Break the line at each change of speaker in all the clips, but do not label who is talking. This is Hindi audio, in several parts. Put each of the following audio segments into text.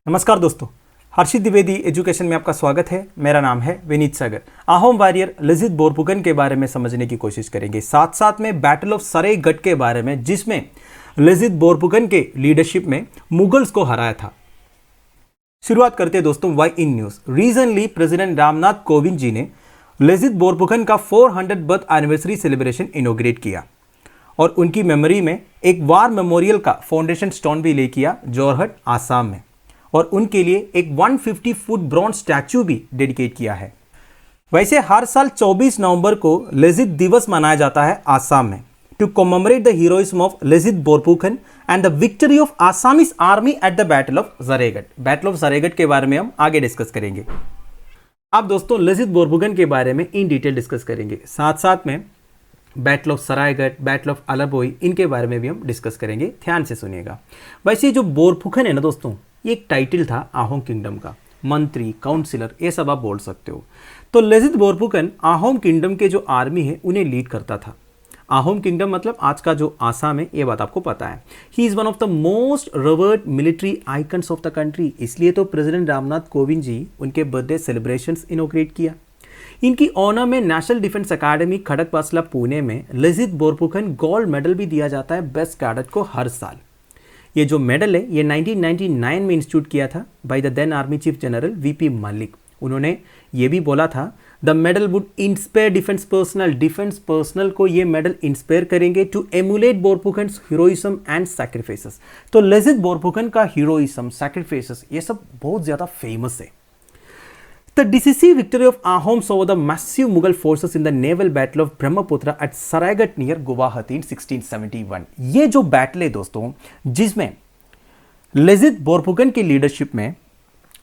नमस्कार दोस्तों, हर्षित द्विवेदी एजुकेशन में आपका स्वागत है। मेरा नाम है विनीत सागर। अहोम वॉरियर लजित बोरफुकन के बारे में समझने की कोशिश करेंगे, साथ साथ में बैटल ऑफ सरायगढ़ के बारे में जिसमें लजित बोरफुकन के लीडरशिप में मुगल्स को हराया था। शुरुआत करते हैं दोस्तों why in news. Recently president Ramnath Kovind ji ने लजित बोरफुकन का 400 बर्थ एनिवर्सरी सेलिब्रेशन इनॉग्रेट किया और उनकी मेमोरी में एक वार मेमोरियल का फाउंडेशन स्टोन भी ले किया जोरहट आसाम में, और उनके लिए एक 150 फुट ब्रॉन्ज स्टैचू भी डेडिकेट किया है। वैसे हर साल 24 नवंबर को लजित दिवस मनाया जाता है आसाम में to commemorate the heroism of Lachit Borphukan and the victory of Assamese army at the battle of Saraighat. Battle of Saraighat के बारे में हम आगे डिस्कस करेंगे। अब दोस्तों लजित बोरफुकन के बारे में इन डिटेल डिस्कस करेंगे, साथ साथ में battle of Saraighat, battle of Alaboi, इनके बारे में भी हम डिस्कस करेंगे। ध्यान से सुनिएगा। वैसे जो बोरफुकन है ना दोस्तों, ये एक टाइटल था आहोम किंगडम का, मंत्री, काउंसिलर, ये सब आप बोल सकते हो। तो लजित बोरफुकन आहोम किंगडम के जो आर्मी है उन्हें लीड करता था। आहोम किंगडम मतलब आज का जो आसाम है, ये बात आपको पता है। He is one of the most revered military icons of the country. इसलिए तो प्रेसिडेंट रामनाथ कोविंद जी उनके बर्थडे सेलिब्रेशंस इनॉग्रेट किया। इनकी ऑनर में नेशनल डिफेंस अकादमी खड़गवासला पुणे में लजित बोरफुकन गोल्ड मेडल भी दिया जाता है बेस्ट कैडेट को हर साल। ये जो मेडल है ये 1999 में इंस्टीट्यूट किया था by the then army chief general VP Malik. उन्होंने ये भी बोला था the medal would inspire defence personnel को ये मेडल इंस्पायर करेंगे to emulate Borphukan's heroism and sacrifices. तो लजित बोरफुकन का हीरोइज्म, सैक्रिफाइसेस, ये सब बहुत ज़्यादा फेमस है। The decisive victory of Ahoms over the massive Mughal forces in the naval battle of Brahmaputra at Saraighat near Guwahati in 1671। ये जो बैटल है दोस्तों, जिसमें लजित बोरफुकन की लीडरशिप में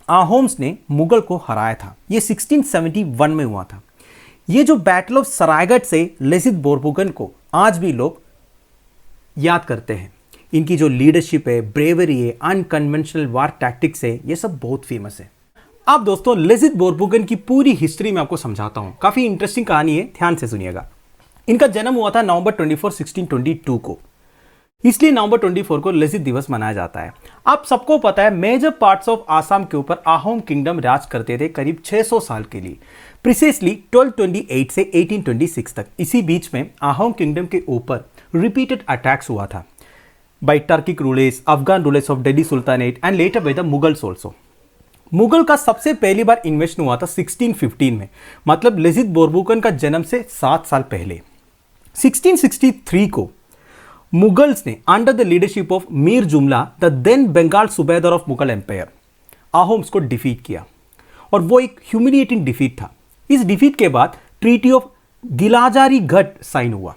आहोम्स ने मुगल को हराया था, ये 1671 में हुआ था। ये जो बैटल ऑफ सरायगढ़ से लजित बोरफुकन को आज भी लोग याद करते हैं। इनकी जो लीडरशिप है, ब्रेवरी है, अनकन्वेंशनल वार टैक्टिक्स है, ये सब बहुत फेमस है। अब दोस्तों लजित बोरफुकन की पूरी हिस्ट्री में आपको समझाता हूं। काफी इंटरेस्टिंग कहानी है, ध्यान से सुनिएगा। इनका जन्म हुआ था नवंबर 24, 1622 को, इसलिए नवंबर 24 को लजित दिवस मनाया जाता है। आप सबको पता है मेजर पार्ट्स ऑफ आसाम के ऊपर आहोम किंगडम राज करते थे करीब 600 साल के लिए, प्रिसाइसली 1228 से 1826 तक। इसी बीच में आहोम किंगडम के ऊपर रिपीटेड अटैक्स हुआ था by Turkic rulers, Afghan rulers of Delhi sultanate and later by the Mughals also. Mughal का सबसे पहली बार इन्वेशन हुआ था 1615 में, मतलब लजित बोरफुकन का जन्म से 7 साल पहले। 1663 को मुगल्स ने under the leadership of Mir जुमला, द देन बंगाल सूबेदार ऑफ मुगल एम्पायर, आहोम्स को डिफीट किया, और वो एक ह्यूमिलिएटिंग डिफीट था। इस डिफीट के बाद ट्रीटी ऑफ गिलाजारी घट साइन हुआ,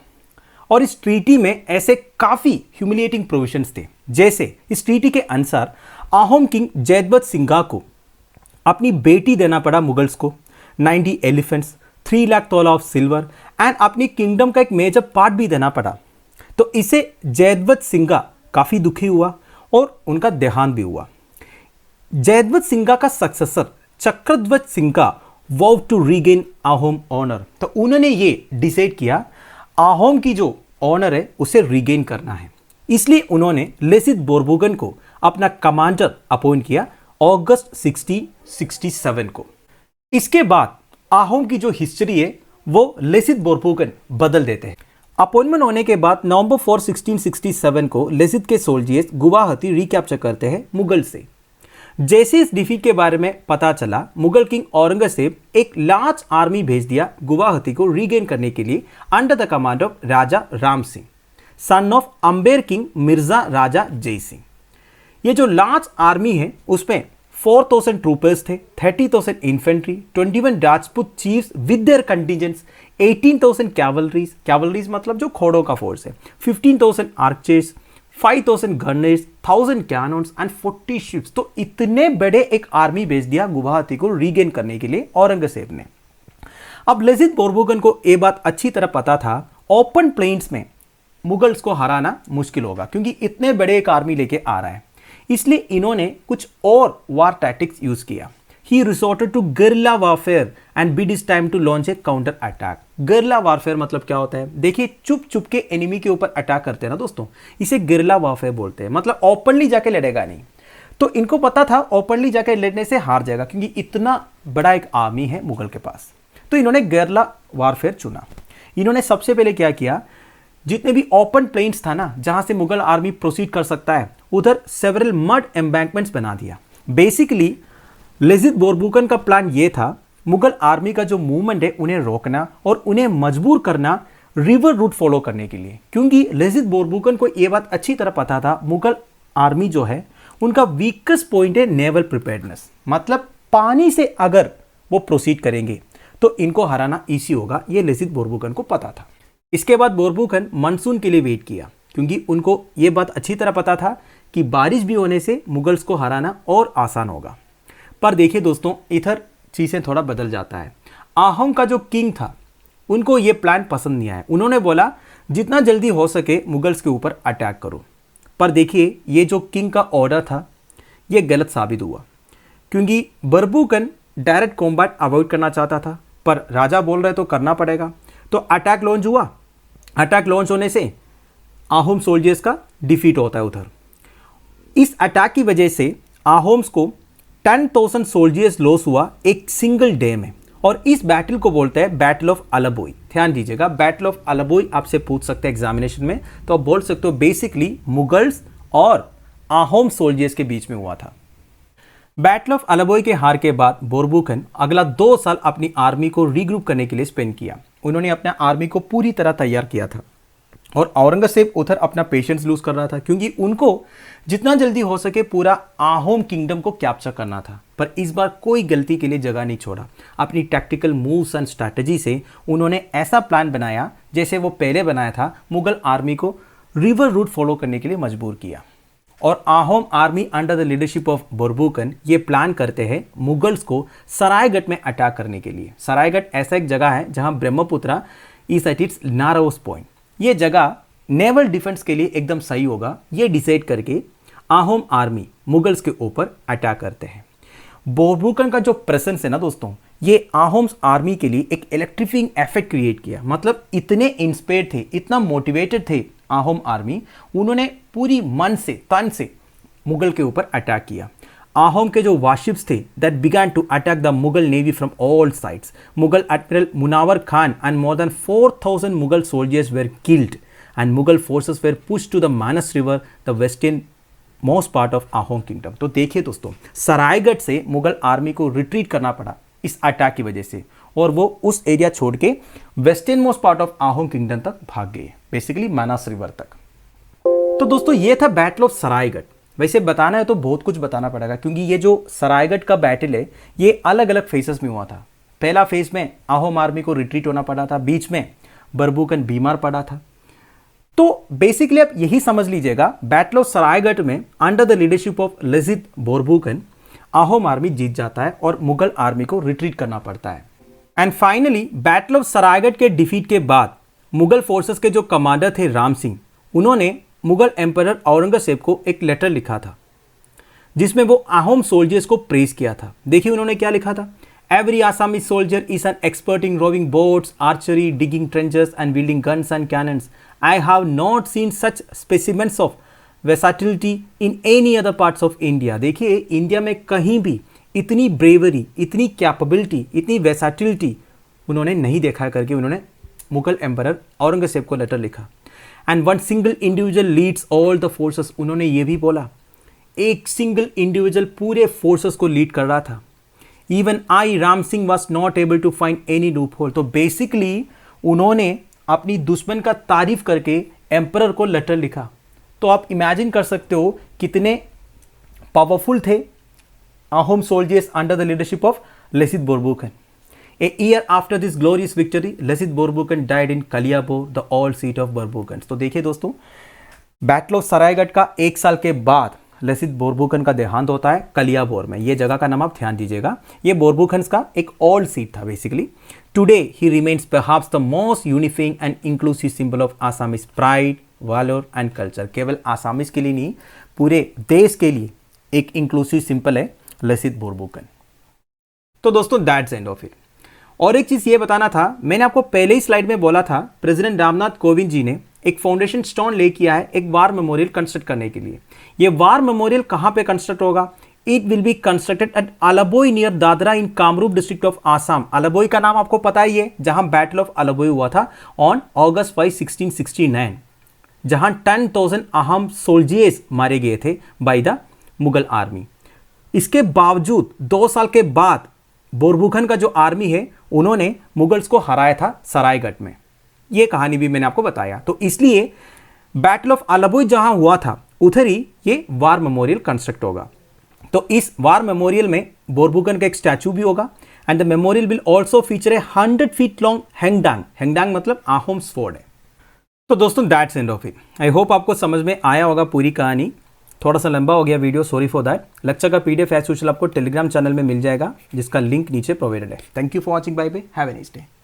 और इस ट्रीटी में ऐसे काफी ह्यूमिलिएटिंग प्रोविजंस थे, जैसे इस ट्रीटी के अनुसार आहोम किंग जैदवत सिंघा को अपनी बेटी देना पड़ा मुगल्स को, 90 एलिफेंट्स, 3 लाख तोला ऑफ सिल्वर एंड अपनी किंगडम का एक मेजर पार्ट भी देना पड़ा। तो इसे जैदवत सिंघा काफ़ी दुखी हुआ और उनका देहांत भी हुआ। जैदवत सिंघा का successor Chakradhwaj Singha vowed to regain Ahom honour. तो उन्होंने ये डिसाइड किया आहोम की जो ऑनर है उसे रीगेन करना है, इसलिए उन्होंने लजित बोरफुकन को अपना कमांडर अपॉइंट किया अगस्त 1667 को। इसके बाद आहोम की जो हिस्ट्री है वो लजित बोरफुकन बदल देते हैं। अपॉइंटमेंट होने के बाद नवंबर 4, 1667 को लजित के सोल्जर्स गुवाहाटी रिकैप्चर करते हैं मुगल से। जैसे इस डिफीट के बारे में पता चला, मुगल किंग औरंगजेब एक लार्ज आर्मी भेज दिया गुवाहाटी को रीगेन करने के लिए under the command of Raja Ram Singh, son of Amber king Mirza Raja Jai Singh. ये जो लार्ज आर्मी है उसमें 4000 ट्रूपर्स थे, 30,000 infantry, 21 Rajput chiefs with their contingents, 18,000 cavalries मतलब जो घोड़ों का फोर्स है, 15,000 archers, 5,000 gunners, 1000 cannons and 40 ships. तो इतने बड़े एक आर्मी भेज दिया गुवाहाटी को रीगेन करने के लिए औरंगजेब ने। अब लजित बोरफुकन को ये बात अच्छी तरह पता था ओपन प्लेन्स में मुगल्स को हराना मुश्किल होगा, क्योंकि इतने बड़े एक आर्मी लेके आ रहा है। इसलिए इन्होंने कुछ और वार टैक्टिक्स यूज किया। He resorted to guerrilla warfare and bid his time to launch a counter attack. Guerrilla warfare मतलब क्या होता है? देखिए, चुप चुप के एनिमी के ऊपर अटैक करते हैं ना दोस्तों, इसे गुरिल्ला वारफेयर बोलते हैं। मतलब ओपनली जाके लड़ेगा नहीं, तो इनको पता था ओपनली जाकर लड़ने से हार जाएगा, क्योंकि इतना बड़ा एक आर्मी है मुगल के पास। तो इन्होंने गेरिल्ला वारफेयर चुना। इन्होंने सबसे पहले क्या किया, जितने भी ओपन प्लेन्स था ना जहां से मुगल आर्मी प्रोसीड कर सकता है, उधर सेवरल मड एम्बैंकमेंट्स बना दिया। बेसिकली लेजिद बोरबुकन का प्लान ये था, मुगल आर्मी का जो मूवमेंट है उन्हें रोकना और उन्हें मजबूर करना रिवर रूट फॉलो करने के लिए, क्योंकि लेजिद बोरबुकन को यह बात अच्छी तरह पता था मुगल आर्मी जो है उनका वीकेस्ट पॉइंट है नेवल प्रिपेयर्डनेस, मतलब पानी से अगर वो प्रोसीड करेंगे तो इनको हराना ईजी होगा, ये लेजिद बोरबुकन को पता था। इसके बाद बोरबुकन मानसून के लिए वेट किया, क्योंकि उनको ये बात अच्छी तरह पता था कि बारिश भी होने से मुगल्स को हराना और आसान होगा। पर देखिए दोस्तों, इधर चीज़ें थोड़ा बदल जाता है। आहोम का जो किंग था उनको ये प्लान पसंद नहीं आया। उन्होंने बोला जितना जल्दी हो सके मुगल्स के ऊपर अटैक करो। पर देखिए ये जो किंग का ऑर्डर था ये गलत साबित हुआ, क्योंकि बरबुकन डायरेक्ट कॉम्बैट अवॉइड करना चाहता था, पर राजा बोल रहे तो करना पड़ेगा। तो अटैक लॉन्च हुआ। अटैक लॉन्च होने से आहोम सोल्जर्स का डिफीट होता है उधर। इस अटैक की वजह से आहोम्स को 10,000 सोल्जर्स लॉस हुआ एक सिंगल डे में, और इस बैटल को बोलते हैं बैटल ऑफ अलाबोई। ध्यान दीजिएगा, बैटल ऑफ अलाबोई आपसे पूछ सकते हैं एग्जामिनेशन में, तो आप बोल सकते हो बेसिकली मुगल्स और आहोम सोल्जर्स के बीच में हुआ था। बैटल ऑफ अलाबोई के हार के बाद बोरबुकन अगला 2 साल अपनी आर्मी को रीग्रुप करने के लिए स्पेंड किया। उन्होंने अपने आर्मी को पूरी तरह तैयार किया था, और औरंगजेब उधर अपना पेशेंस लूज कर रहा था, क्योंकि उनको जितना जल्दी हो सके पूरा आहोम किंगडम को कैप्चर करना था। पर इस बार कोई गलती के लिए जगह नहीं छोड़ा। अपनी टैक्टिकल मूव्स एंड स्ट्रैटेजी से उन्होंने ऐसा प्लान बनाया जैसे वो पहले बनाया था, मुगल आर्मी को रिवर रूट फॉलो करने के लिए मजबूर किया। और Ahom army under the leadership of Borphukan ये प्लान करते हैं मुगल्स को सरायगढ़ में अटैक करने के लिए। सरायगढ़ ऐसा एक जगह है जहां Brahmaputra is at its narrowest point. ये जगह नेवल डिफेंस के लिए एकदम सही होगा। ये डिसाइड करके आहोम आर्मी मुगल्स के ऊपर अटैक करते हैं। बोरबुकन का जो प्रेजेंस है ना दोस्तों, ये आहोम्स आर्मी के लिए एक इलेक्ट्रिफाइंग इफेक्ट क्रिएट किया। मतलब इतने इंस्पायर्ड थे, इतना मोटिवेटेड थे आहोम आर्मी, उन्होंने पूरी मन से तन से मुगल के ऊपर अटैक किया। आहोम के जो वारशिप्स थे that began to attack the Mughal navy from all sides. Mughal admiral Munawar Khan and more than 4,000 Mughal soldiers were killed and Mughal forces were pushed to the Manas river, the westernmost part of Ahom kingdom. तो देखिए दोस्तों, सरायगढ़ से मुगल आर्मी को रिट्रीट करना पड़ा इस अटैक की वजह से, और वो उस एरिया छोड़ के western most part of Ahom kingdom तक भाग गए, बेसिकली मानस रिवर तक। तो दोस्तों ये था बैटल ऑफ सरायगढ़। वैसे बताना है तो बहुत कुछ बताना पड़ेगा, क्योंकि ये जो सरायगढ़ का बैटल है ये अलग अलग फेजेस में हुआ था। पहला फेज में आहोम आर्मी को रिट्रीट होना पड़ा था, बीच में बरबुकन बीमार पड़ा था। तो बेसिकली आप यही समझ लीजिएगा, बैटल ऑफ सरायगढ़ में under the leadership of Lachit Borphukan Ahom army जीत जाता है और मुगल आर्मी को रिट्रीट करना पड़ता है। And finally battle of Saraighat के डिफीट के बाद मुगल फोर्सेस के जो कमांडर थे राम सिंह, उन्होंने मुगल एम्परर औरंगजेब को एक लेटर लिखा था जिसमें वो आहोम सोल्जर्स को प्रेज किया था। देखिए उन्होंने क्या लिखा था, every Assamese soldier is an expert in rowing boats, archery, digging trenches and building guns and cannons. I have not seen such specimens of versatility in any other parts of India. देखिए इंडिया में कहीं भी इतनी ब्रेवरी, इतनी कैपेबिलिटी, इतनी वेसाटिलिटी उन्होंने नहीं देखा करके उन्होंने मुगल एम्परर औरंगजेब को लेटर लिखा। And one single individual leads all the forces. उन्होंने ये भी बोला एक सिंगल इंडिविजुअल पूरे फोर्सेस को लीड कर रहा था। Even I Ram Singh was not able to find any loophole. तो बेसिकली उन्होंने अपनी दुश्मन का तारीफ करके एम्परर को लेटर लिखा। तो आप इमेजिन कर सकते हो कितने पावरफुल थे Ahom soldiers under the leadership of Lachit Borphukan. A year after this glorious victory, Lachit Borphukan died in Kaliabor, the old seat of Borbukans। तो देखिए दोस्तों, बैटल ऑफ सरायगढ़ का 1 साल के बाद लेजिद बोरबुकन का देहांत होता है कलियाबोर में। ये जगह का नाम आप ध्यान दीजिएगा, ये बोरबुकन्स का एक ओल्ड सीट था basically. Today he remains perhaps the most unifying and inclusive symbol of Assamese pride, valour and culture. केवल आसामीज के लिए नहीं, पूरे देश के लिए एक इंक्लूसिव सिंबल है लेजिद बोरबुकन। तो दोस्तों दैट्स एंड ऑफ इट। और एक चीज़ ये बताना था, मैंने आपको पहले ही स्लाइड में बोला था प्रेसिडेंट रामनाथ कोविंद जी ने एक फाउंडेशन स्टोन ले किया है एक वार मेमोरियल कंस्ट्रक्ट करने के लिए। ये वार मेमोरियल कहाँ पे कंस्ट्रक्ट होगा? It will be constructed at Alaboi near Dadara in Kamrup district of Assam. Alaboi का नाम आपको पता ही है, जहां बैटल ऑफ अलाबोई हुआ था ऑन August 5, 1669, जहां 10,000 अहम सोल्जर्स मारे गए थे बाय द मुगल आर्मी। इसके बावजूद 2 साल के बाद बोरबुकन का जो आर्मी है उन्होंने मुगल्स को हराया था सरायगढ़ में। यह कहानी भी मैंने आपको बताया। तो इसलिए बैटल ऑफ अलाबोई जहां हुआ था उधर ही ये वार मेमोरियल कंस्ट्रक्ट होगा। तो इस वार मेमोरियल में बोरबुकन का एक स्टैचू भी होगा and the memorial will also feature a 100 feet long Hengdang. Hengdang मतलब आहोम स्वॉर्ड है। तो दोस्तों that's end of it. I hope आपको समझ में आया होगा पूरी कहानी। थोड़ा सा लंबा हो गया video, sorry for that. Lecture का PDF एज यूजुअल आपको टेलीग्राम चैनल में मिल जाएगा जिसका लिंक नीचे प्रोवाइडेड है। Thank you for watching, bye bye, have a nice day.